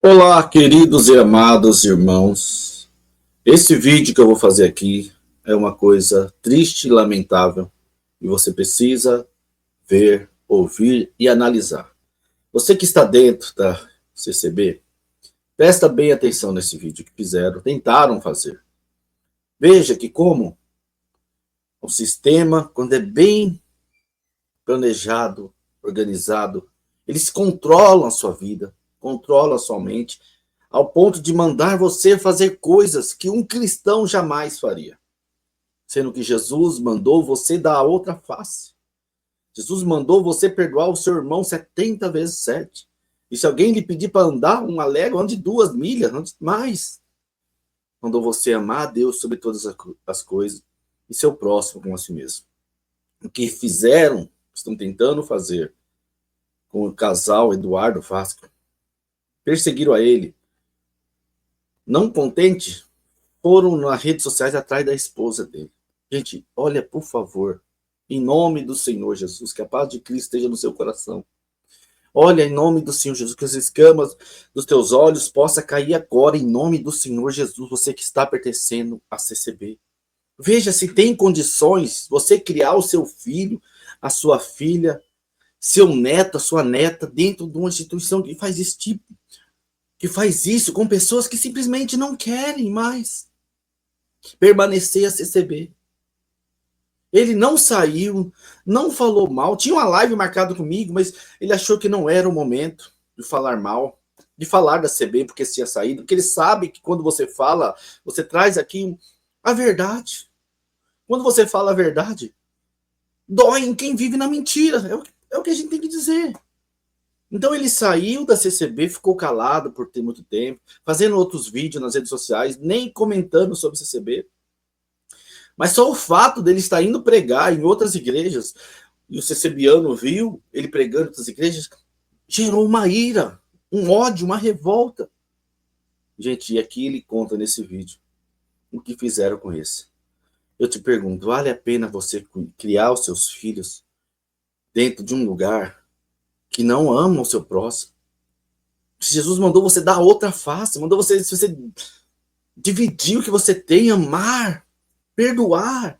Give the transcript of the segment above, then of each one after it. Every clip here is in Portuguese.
Olá, queridos e amados irmãos. Esse vídeo que eu vou fazer aqui é uma coisa triste e lamentável e você precisa ver, ouvir e analisar. Você que está dentro da CCB, presta bem atenção nesse vídeo que tentaram fazer. Veja que como o sistema, quando é bem planejado, organizado, eles controlam a sua vida, controla a sua mente, ao ponto de mandar você fazer coisas que um cristão jamais faria. Sendo que Jesus mandou você dar a outra face. Jesus mandou você perdoar o seu irmão 70 vezes 7. E se alguém lhe pedir para andar uma légua, ande 2 milhas, ande mais. Mandou você amar a Deus sobre todas as coisas e seu próximo como a si mesmo. O que fizeram, estão tentando fazer com o casal Eduardo Vasco, perseguiram a ele. Não contente, foram nas redes sociais atrás da esposa dele. Gente, olha, por favor, em nome do Senhor Jesus, que a paz de Cristo esteja no seu coração. Olha, em nome do Senhor Jesus, que as escamas dos teus olhos possam cair agora, em nome do Senhor Jesus, você que está pertencendo à CCB. Veja se tem condições você criar o seu filho, a sua filha, seu neto, a sua neta, dentro de uma instituição que faz esse tipo, que faz isso com pessoas que simplesmente não querem mais permanecer a CCB. Ele não saiu, não falou mal, tinha uma live marcada comigo, mas ele achou que não era o momento de falar mal, de falar da CB porque tinha saído, porque ele sabe que quando você fala, você traz aqui a verdade. Quando você fala a verdade, dói em quem vive na mentira, é o que a gente tem que dizer. Então ele saiu da CCB, ficou calado por ter muito tempo, fazendo outros vídeos nas redes sociais, nem comentando sobre CCB. Mas só o fato dele estar indo pregar em outras igrejas, e o CCBiano viu ele pregando em outras igrejas, gerou uma ira, um ódio, uma revolta. Gente, e aqui ele conta nesse vídeo o que fizeram com esse. Eu te pergunto, vale a pena você criar os seus filhos dentro de um lugar que não ama o seu próximo? Jesus mandou você dar outra face, mandou você dividir o que você tem, amar, perdoar.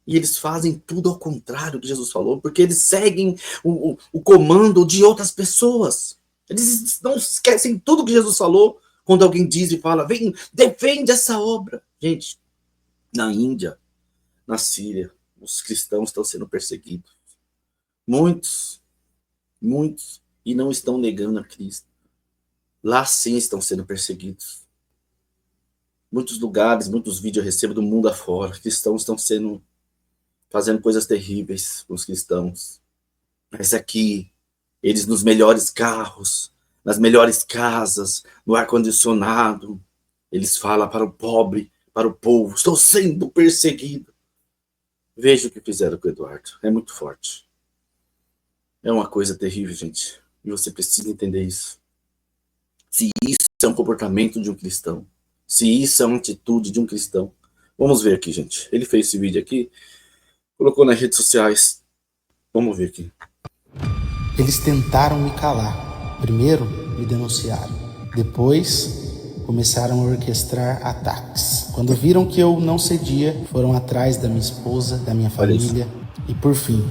E eles fazem tudo ao contrário do que Jesus falou, porque eles seguem o comando de outras pessoas. Eles não esquecem tudo que Jesus falou quando alguém diz e fala, vem, defende essa obra. Gente, na Índia, na Síria, os cristãos estão sendo perseguidos. Muitos, e não estão negando a Cristo. Lá sim estão sendo perseguidos. Muitos lugares, muitos vídeos eu recebo do mundo afora, cristãos estão fazendo coisas terríveis com os cristãos. Mas aqui, eles nos melhores carros, nas melhores casas, no ar-condicionado, eles falam para o pobre, para o povo, estou sendo perseguido. Veja o que fizeram com o Eduardo, é muito forte. É uma coisa terrível, gente. E você precisa entender isso. Se isso é um comportamento de um cristão, se isso é uma atitude de um cristão. Vamos ver aqui, gente. Ele fez esse vídeo aqui, colocou nas redes sociais. Vamos ver aqui. Eles tentaram me calar. Primeiro, me denunciaram. Depois, começaram a orquestrar ataques. Quando viram que eu não cedia, foram atrás da minha esposa, da minha família. E por fim,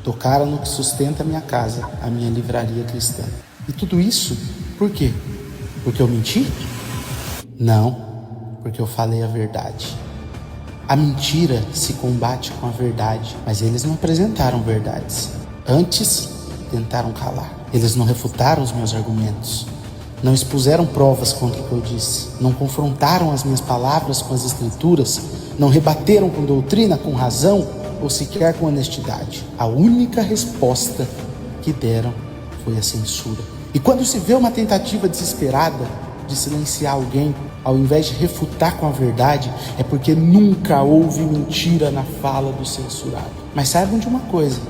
tocaram no que sustenta a minha casa, a minha livraria cristã. E tudo isso, por quê? Porque eu menti? Não, porque eu falei a verdade. A mentira se combate com a verdade, mas eles não apresentaram verdades. Antes, tentaram calar. Eles não refutaram os meus argumentos. Não expuseram provas contra o que eu disse. Não confrontaram as minhas palavras com as escrituras. Não rebateram com doutrina, com razão, ou sequer com honestidade. A única resposta que deram foi a censura. E quando se vê uma tentativa desesperada de silenciar alguém, ao invés de refutar com a verdade, é porque nunca houve mentira na fala do censurado. Mas saibam de uma coisa,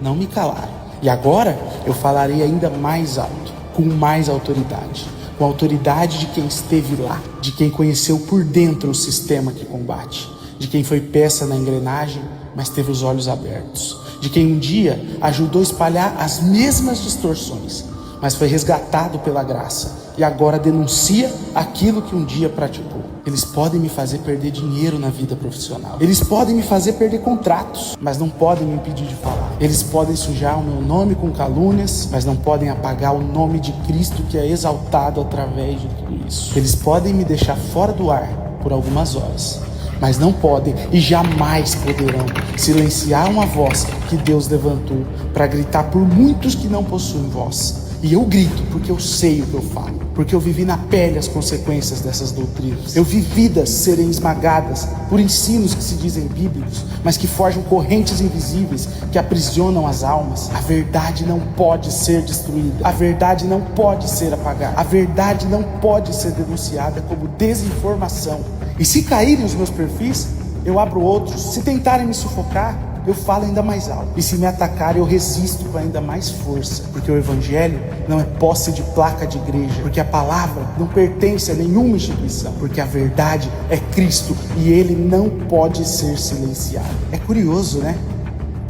não me calaram. E agora eu falarei ainda mais alto, com mais autoridade. Com a autoridade de quem esteve lá, de quem conheceu por dentro o sistema que combate, de quem foi peça na engrenagem, mas teve os olhos abertos, de quem um dia ajudou a espalhar as mesmas distorções, mas foi resgatado pela graça e agora denuncia aquilo que um dia praticou. Eles podem me fazer perder dinheiro na vida profissional. Eles podem me fazer perder contratos, mas não podem me impedir de falar. Eles podem sujar o meu nome com calúnias, mas não podem apagar o nome de Cristo que é exaltado através de tudo isso. Eles podem me deixar fora do ar por algumas horas, mas não podem e jamais poderão silenciar uma voz que Deus levantou para gritar por muitos que não possuem voz. E eu grito porque eu sei o que eu falo, porque eu vivi na pele as consequências dessas doutrinas. Eu vi vidas serem esmagadas por ensinos que se dizem bíblicos, mas que forjam correntes invisíveis que aprisionam as almas. A verdade não pode ser destruída, a verdade não pode ser apagada, a verdade não pode ser denunciada como desinformação. E se caírem os meus perfis, eu abro outros. Se tentarem me sufocar, eu falo ainda mais alto. E se me atacarem, eu resisto com ainda mais força. Porque o evangelho não é posse de placa de igreja. Porque a palavra não pertence a nenhuma instituição. Porque a verdade é Cristo e ele não pode ser silenciado. É curioso, né?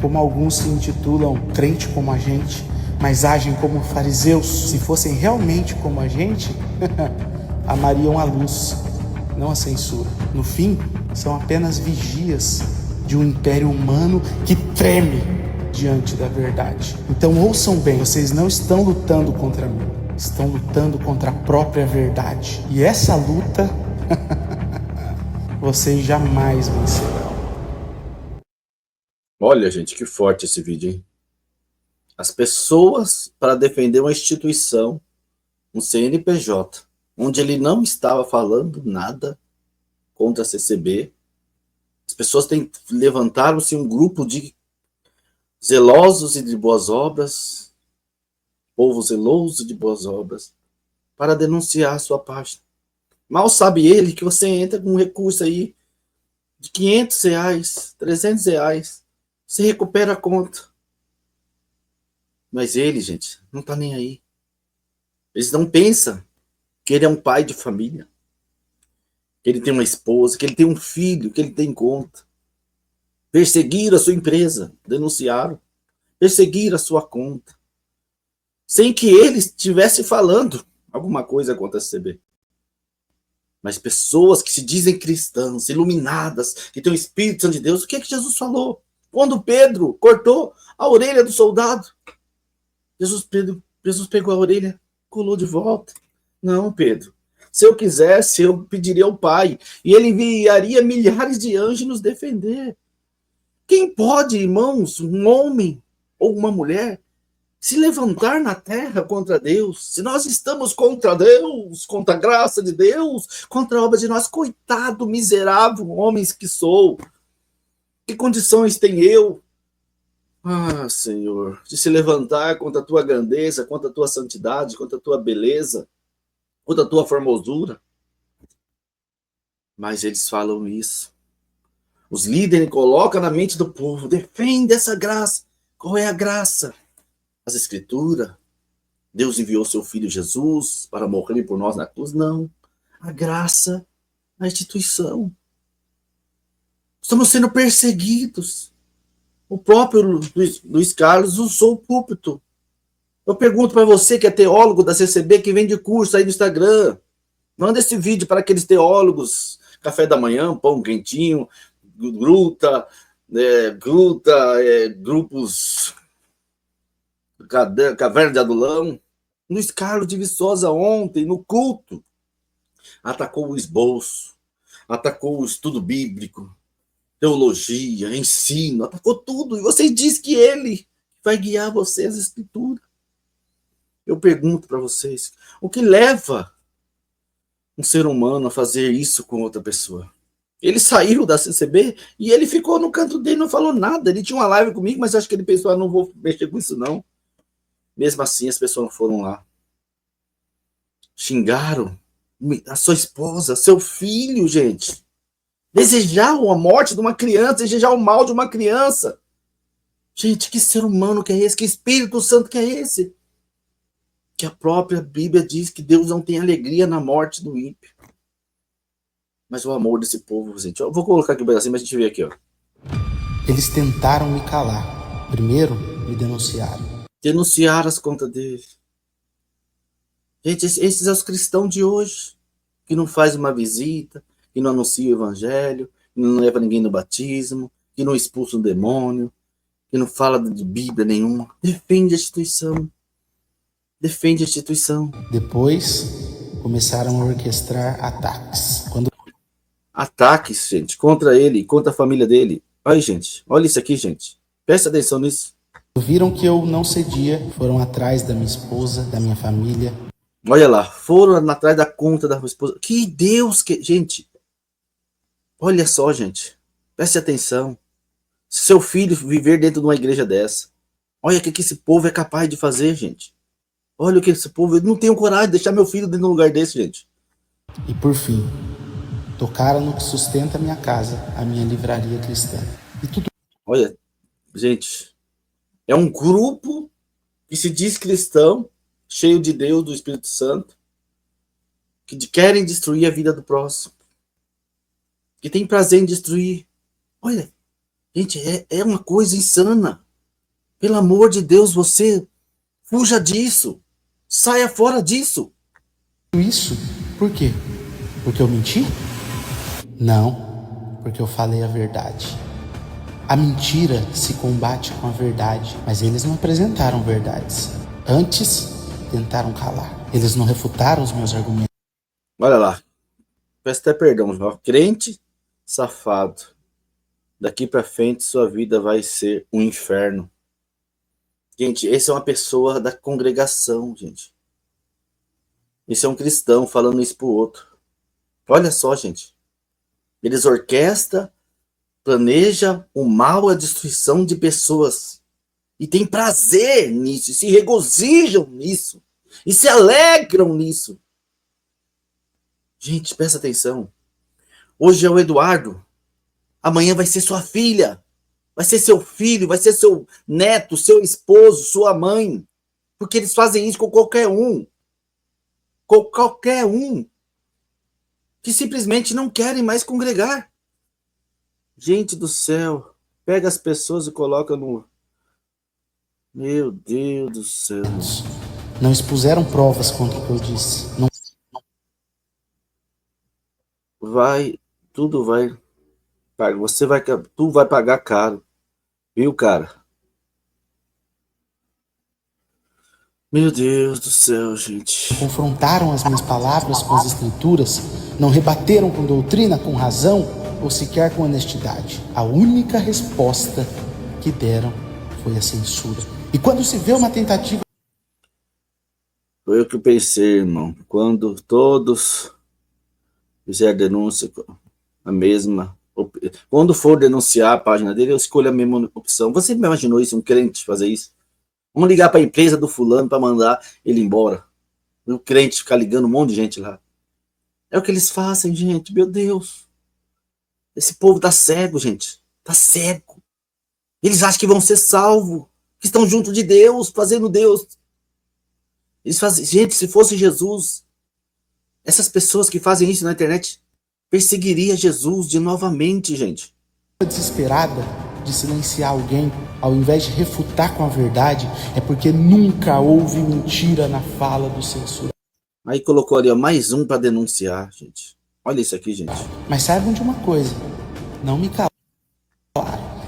Como alguns se intitulam crente como a gente, mas agem como fariseus. Se fossem realmente como a gente, amariam a luz, não a censura. No fim, são apenas vigias de um império humano que treme diante da verdade. Então ouçam bem, vocês não estão lutando contra mim, estão lutando contra a própria verdade. E essa luta, vocês jamais vencerão. Olha, gente, que forte esse vídeo, hein? As pessoas, para defender uma instituição, um CNPJ, onde ele não estava falando nada contra a CCB, as pessoas levantaram-se um grupo de zelosos e de boas obras, povo zeloso de boas obras, para denunciar a sua página. Mal sabe ele que você entra com um recurso aí de R$500, R$300, você recupera a conta. Mas ele, gente, não tá nem aí. Eles não pensam que ele é um pai de família, que ele tem uma esposa, que ele tem um filho, que ele tem conta. Perseguiram a sua empresa, denunciaram. Perseguiram a sua conta. Sem que ele estivesse falando alguma coisa contra a CCB. Mas pessoas que se dizem cristãs, iluminadas, que têm o Espírito Santo de Deus, o que é que Jesus falou? Quando Pedro cortou a orelha do soldado, Jesus pegou a orelha, colou de volta. Não, Pedro. Se eu quisesse, eu pediria ao Pai, e ele enviaria milhares de anjos nos defender. Quem pode, irmãos, um homem ou uma mulher, se levantar na terra contra Deus? Se nós estamos contra Deus, contra a graça de Deus, contra a obra de nós, coitado, miserável, homens que sou, que condições tenho eu, Senhor, de se levantar contra a tua grandeza, contra a tua santidade, contra a tua beleza, contra a tua formosura? Mas eles falam isso. Os líderes colocam na mente do povo, defende essa graça. Qual é a graça? As escrituras. Deus enviou seu filho Jesus para morrer por nós na cruz. Não. A graça, a instituição. Estamos sendo perseguidos. O próprio Luiz Carlos usou o púlpito. Eu pergunto para você que é teólogo da CCB, que vende curso aí no Instagram, manda esse vídeo para aqueles teólogos, café da manhã, pão quentinho, gruta, grupos, caverna de Adulão. Luiz Carlos de Viçosa ontem, no culto, atacou o esboço, atacou o estudo bíblico, teologia, ensino, atacou tudo. E você diz que ele vai guiar você às escrituras. Eu pergunto para vocês, o que leva um ser humano a fazer isso com outra pessoa? Ele saiu da CCB e ele ficou no canto dele, não falou nada. Ele tinha uma live comigo, mas acho que ele pensou, não vou mexer com isso não. Mesmo assim, as pessoas foram lá. Xingaram a sua esposa, seu filho, gente. Desejar a morte de uma criança, desejar o mal de uma criança. Gente, que ser humano que é esse? Que Espírito Santo que é esse? Que a própria Bíblia diz que Deus não tem alegria na morte do ímpio. Mas o amor desse povo, gente. Eu vou colocar aqui um pedacinho, mas a gente vê aqui, ó. Eles tentaram me calar. Primeiro, me denunciaram. Denunciaram as contas dele. Gente, esses são os cristãos de hoje, que não faz uma visita, que não anuncia o evangelho, que não leva ninguém no batismo, que não expulsa um demônio, que não fala de Bíblia nenhuma. Defende a instituição. Defende a instituição. Depois, começaram a orquestrar ataques. Ataques, gente, contra ele, contra a família dele. Olha, gente, olha isso aqui, gente. Presta atenção nisso. Viram que eu não cedia, foram atrás da minha esposa, da minha família. Olha lá, foram atrás da conta da esposa. Que Deus, que... Gente, olha só, gente. Preste atenção. Se seu filho viver dentro de uma igreja dessa, olha o que esse povo é capaz de fazer, gente. Olha o que esse povo... Eu não tenho coragem de deixar meu filho dentro de um lugar desse, gente. E por fim, tocaram no que sustenta a minha casa, a minha livraria cristã. E tudo... Olha, gente, é um grupo que se diz cristão, cheio de Deus, do Espírito Santo, que querem destruir a vida do próximo, que tem prazer em destruir. Olha, gente, é uma coisa insana. Pelo amor de Deus, você fuja disso. Saia fora disso. Isso, por quê? Porque eu menti? Não, porque eu falei a verdade. A mentira se combate com a verdade, mas eles não apresentaram verdades. Antes, tentaram calar. Eles não refutaram os meus argumentos. Olha lá, peço até perdão, ó. Crente safado. Daqui pra frente sua vida vai ser um inferno. Gente, esse é uma pessoa da congregação, gente. Esse é um cristão falando isso pro outro. Olha só, gente. Eles orquestram, planejam o mal, a destruição de pessoas. E tem prazer nisso, e se regozijam nisso. E se alegram nisso. Gente, presta atenção. Hoje é o Eduardo. Amanhã vai ser sua filha. Vai ser seu filho, vai ser seu neto, seu esposo, sua mãe. Porque eles fazem isso com qualquer um. Com qualquer um. Que simplesmente não querem mais congregar. Gente do céu. Pega as pessoas e coloca no... Meu Deus do céu. Não expuseram provas contra o que eu disse. Não... Tudo vai... Tu vai pagar caro. Viu, cara? Meu Deus do céu, gente. Confrontaram as minhas palavras com as escrituras, não rebateram com doutrina, com razão, ou sequer com honestidade. A única resposta que deram foi a censura. E quando se vê uma tentativa... Foi o que eu pensei, irmão. Quando todos fizeram denúncia, a mesma... Quando for denunciar a página dele, eu escolho a mesma opção. Você me imaginou isso, um crente fazer isso? Vamos ligar para a empresa do fulano para mandar ele embora. O crente ficar ligando um monte de gente lá. É o que eles fazem, gente. Meu Deus. Esse povo tá cego, gente. Tá cego. Eles acham que vão ser salvos. Que estão junto de Deus, fazendo Deus. Eles fazem... Gente, se fosse Jesus, essas pessoas que fazem isso na internet perseguiria Jesus de novamente, gente. Desesperada de silenciar alguém, ao invés de refutar com a verdade, é porque nunca houve mentira na fala do censurado. Aí colocou ali, ó, mais um para denunciar, gente. Olha isso aqui, gente. Mas saibam de uma coisa, não me calaram.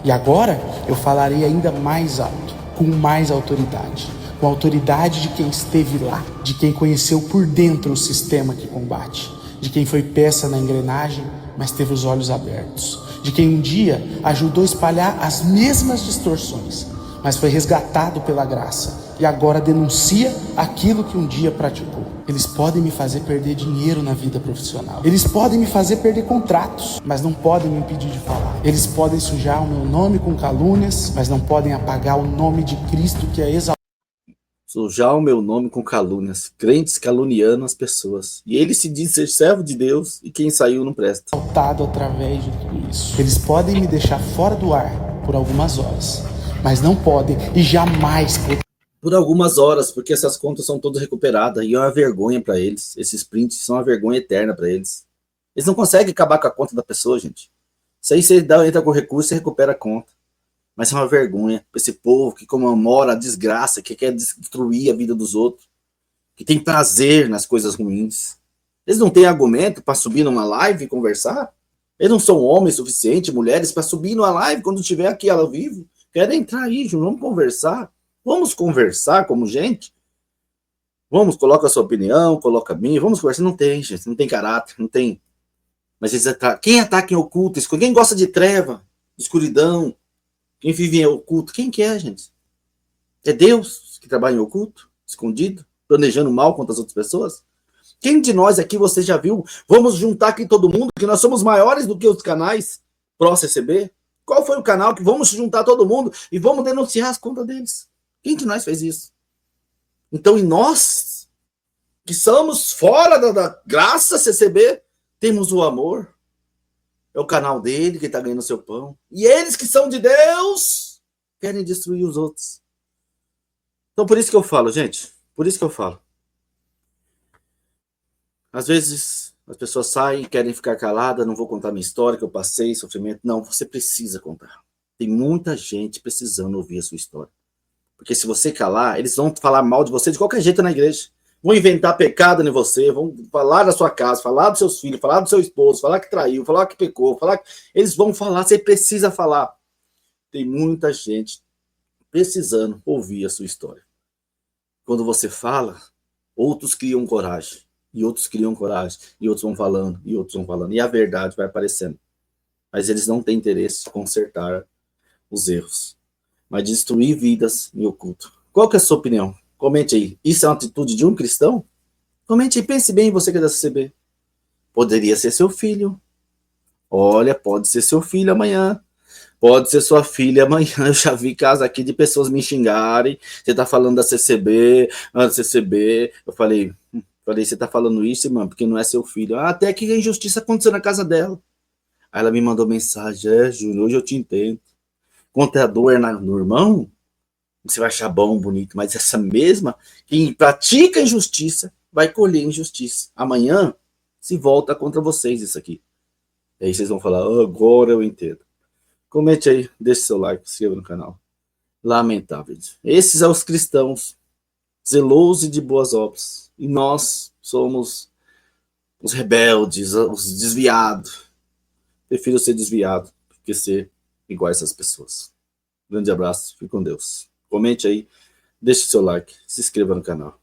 E agora eu falarei ainda mais alto, com mais autoridade. Com a autoridade de quem esteve lá, de quem conheceu por dentro o sistema que combate, de quem foi peça na engrenagem, mas teve os olhos abertos, de quem um dia ajudou a espalhar as mesmas distorções, mas foi resgatado pela graça e agora denuncia aquilo que um dia praticou. Eles podem me fazer perder dinheiro na vida profissional, eles podem me fazer perder contratos, mas não podem me impedir de falar. Eles podem sujar o meu nome com calúnias, mas não podem apagar o nome de Cristo que é exaltado. Sujar o meu nome com calúnias, crentes caluniando as pessoas. E ele se diz ser servo de Deus e quem saiu não presta. Através de tudo isso. Eles podem me deixar fora do ar por algumas horas, mas não podem e jamais... Por algumas horas, porque essas contas são todas recuperadas e é uma vergonha para eles. Esses prints são uma vergonha eterna para eles. Eles não conseguem acabar com a conta da pessoa, gente. Isso aí você entra com recurso e recupera a conta. Mas é uma vergonha para esse povo que comemora a desgraça, que quer destruir a vida dos outros, que tem prazer nas coisas ruins. Eles não têm argumento para subir numa live e conversar. Eles não são homens suficientes, mulheres, para subir numa live quando estiver aqui ao vivo. Querem entrar aí, Ju, vamos conversar. Vamos conversar como gente. Vamos, coloca a sua opinião, coloca a minha. Vamos conversar. Não tem, gente. Não tem caráter, não tem. Mas eles quem ataca em oculto? Quem gosta de treva, escuridão? Quem vive em oculto? Quem que é, gente? É Deus que trabalha em oculto, escondido, planejando mal contra as outras pessoas? Quem de nós aqui você já viu? Vamos juntar aqui todo mundo, que nós somos maiores do que os canais pró-CCB? Qual foi o canal que vamos juntar todo mundo e vamos denunciar as contas deles? Quem de nós fez isso? Então, e nós, que somos fora da graça CCB, temos o amor. É o canal dele que está ganhando seu pão. E eles que são de Deus querem destruir os outros. Então, por isso que eu falo, gente. Por isso que eu falo. Às vezes, as pessoas saem e querem ficar caladas. Não vou contar minha história, que eu passei, sofrimento. Não, você precisa contar. Tem muita gente precisando ouvir a sua história. Porque se você calar, eles vão falar mal de você de qualquer jeito na igreja. Vão inventar pecado em você, vão falar da sua casa, falar dos seus filhos, falar do seu esposo, falar que traiu, falar que pecou, falar que... Eles vão falar, você precisa falar. Tem muita gente precisando ouvir a sua história. Quando você fala, outros criam coragem, e outros criam coragem, e outros vão falando, e outros vão falando, e a verdade vai aparecendo. Mas eles não têm interesse em consertar os erros, mas destruir vidas em oculto. Qual que é a sua opinião? Comente aí. Isso é uma atitude de um cristão? Comente aí, pense bem, você que é da CCB. Poderia ser seu filho. Olha, pode ser seu filho amanhã. Pode ser sua filha amanhã. Eu já vi casos aqui de pessoas me xingarem. Você tá falando da CCB, da CCB. Eu falei, você tá falando isso, mano, porque não é seu filho. Ah, até que a injustiça aconteceu na casa dela. Aí ela me mandou mensagem, Júnior, hoje eu te entendo. Contra a dor no irmão, você vai achar bom, bonito, mas essa mesma, quem pratica injustiça, vai colher injustiça. Amanhã, se volta contra vocês isso aqui. E aí vocês vão falar, agora eu entendo. Comente aí, deixe seu like, se inscreva no canal. Lamentável. Esses são os cristãos, zelosos e de boas obras. E nós somos os rebeldes, os desviados. Prefiro ser desviado do que ser igual a essas pessoas. Grande abraço, fique com Deus. Comente aí, deixe seu like, se inscreva no canal.